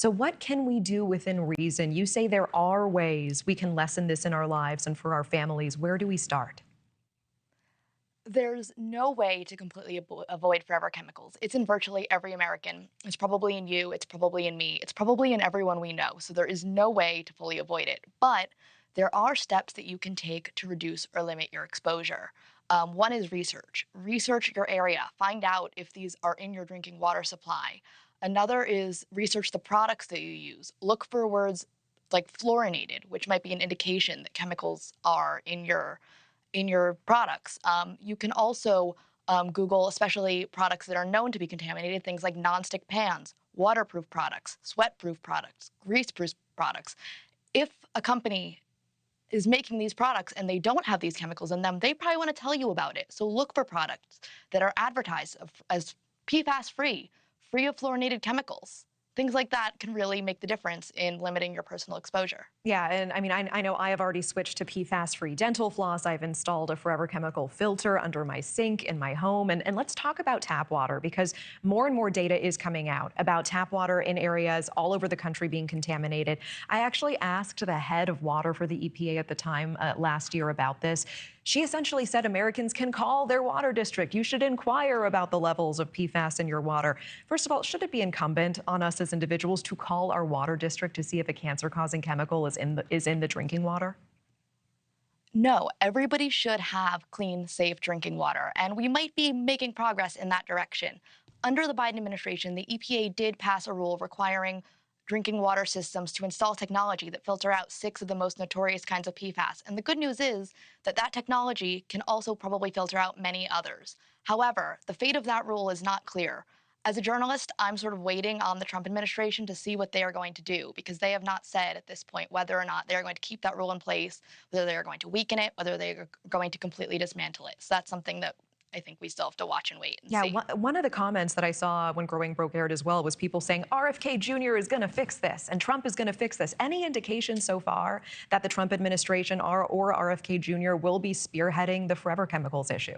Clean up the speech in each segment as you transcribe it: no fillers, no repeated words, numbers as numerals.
So what can we do within reason? You say there are ways we can lessen this in our lives and for our families. Where do we start? There's no way to completely avoid forever chemicals. It's in virtually every American. It's probably in you. It's probably in me. It's probably in everyone we know. So there is no way to fully avoid it. But there are steps that you can take to reduce or limit your exposure. One is research. Research your area. Find out if these are in your drinking water supply. Another is research the products that you use. Look for words like fluorinated, which might be an indication that chemicals are in your products. You can also Google, especially products that are known to be contaminated, things like nonstick pans, waterproof products, sweat-proof products, grease-proof products. If a company is making these products and they don't have these chemicals in them, they probably want to tell you about it. So look for products that are advertised as PFAS free, free of fluorinated chemicals. Things like that can really make the difference in limiting your personal exposure. Yeah, and I mean, I know I have already switched to PFAS-free dental floss. I've installed a forever chemical filter under my sink in my home. And let's talk about tap water, because more and more data is coming out about tap water in areas all over the country being contaminated. I actually asked the head of water for the EPA at the time last year about this. She essentially said Americans can call their water district. You should inquire about the levels of PFAS in your water. First of all, should it be incumbent on us as individuals to call our water district to see if a cancer-causing chemical is in the drinking water? No, everybody should have clean, safe drinking water, and we might be making progress in that direction. Under the Biden administration, the EPA did pass a rule requiring drinking water systems to install technology that filter out six of the most notorious kinds of PFAS. And the good news is that that technology can also probably filter out many others. However, the fate of that rule is not clear. As a journalist, I'm sort of waiting on the Trump administration to see what they are going to do, because they have not said at this point whether or not they're going to keep that rule in place, whether they are going to weaken it, whether they are going to completely dismantle it. So that's something that I think we still have to watch and wait and Yeah, see. one of the comments that I saw when Growing Broke aired as well was people saying RFK Jr. is going to fix this and Trump is going to fix this. Any indication so far that the Trump administration or RFK Jr. will be spearheading the forever chemicals issue?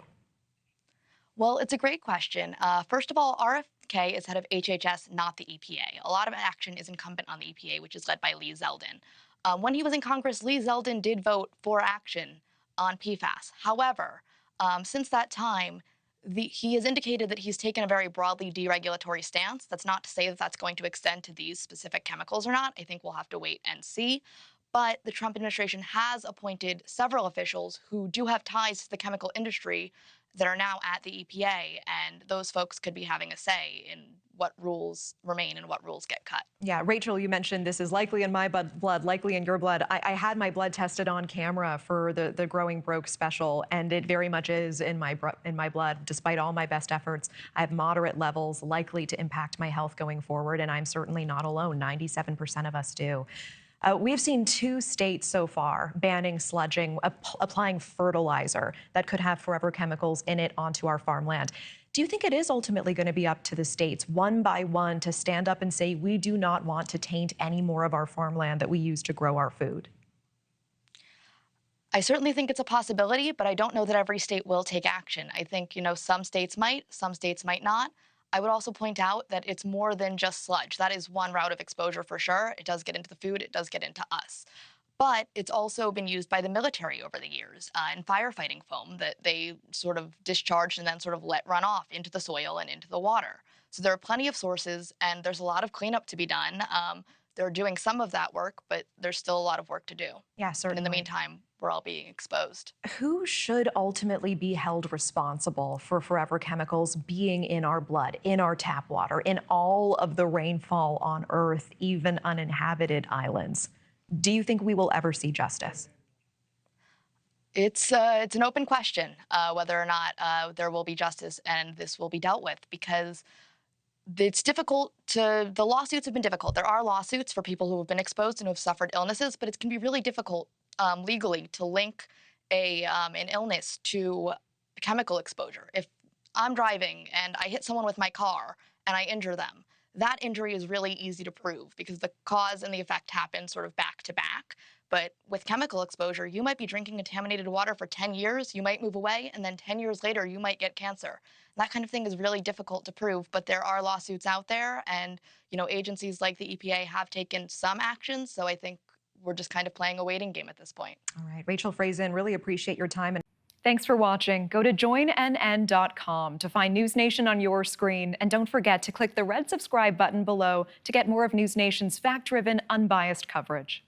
Well, it's a great question. First of all, RFK is head of HHS, not the EPA. A lot of action is incumbent on the EPA, which is led by Lee Zeldin. When he was in Congress, Lee Zeldin did vote for action on PFAS. However, since that time, he has indicated that he's taken a very broadly deregulatory stance. That's not to say that that's going to extend to these specific chemicals or not. I think we'll have to wait and see. But the Trump administration has appointed several officials who do have ties to the chemical industry that are now at the EPA, and those folks could be having a say in what rules remain and what rules get cut. Yeah, Rachel, you mentioned this is likely in my blood, likely in your blood. I had my blood tested on camera for the Growing Broke special, and it very much is in my blood. Despite all my best efforts, I have moderate levels likely to impact my health going forward, and I'm certainly not alone. 97% of us do. We've seen two states so far banning sludging, applying fertilizer that could have forever chemicals in it onto our farmland. Do you think it is ultimately going to be up to the states, one by one, to stand up and say, we do not want to taint any more of our farmland that we use to grow our food? I certainly think it's a possibility, but I don't know that every state will take action. I think, some states might not. I would also point out that it's more than just sludge. That is one route of exposure for sure. It does get into the food, it does get into us. But it's also been used by the military over the years in firefighting foam that they sort of discharged and then sort of let run off into the soil and into the water. So there are plenty of sources, and there's a lot of cleanup to be done. They're doing some of that work, but there's still a lot of work to do. Yeah, And in the certainly. meantime, we're all being exposed. Who should ultimately be held responsible for forever chemicals being in our blood, in our tap water, in all of the rainfall on Earth, even uninhabited islands? Do you think we will ever see justice? It's an open question whether or not there will be justice and this will be dealt with, because it's difficult to, the lawsuits have been difficult. There are lawsuits for people who have been exposed and who have suffered illnesses, but it can be really difficult legally to link an illness to chemical exposure. If I'm driving and I hit someone with my car and I injure them, that injury is really easy to prove because the cause and the effect happen sort of back to back. But with chemical exposure, you might be drinking contaminated water for 10 years, you might move away, and then 10 years later, you might get cancer. That kind of thing is really difficult to prove, but there are lawsuits out there, and agencies like the EPA have taken some actions. So I think we're just kind of playing a waiting game at this point. All right, Rachel Frazin, really appreciate your time. And thanks for watching. Go to joinnn.com to find News Nation on your screen. And don't forget to click the red subscribe button below to get more of News Nation's fact-driven, unbiased coverage.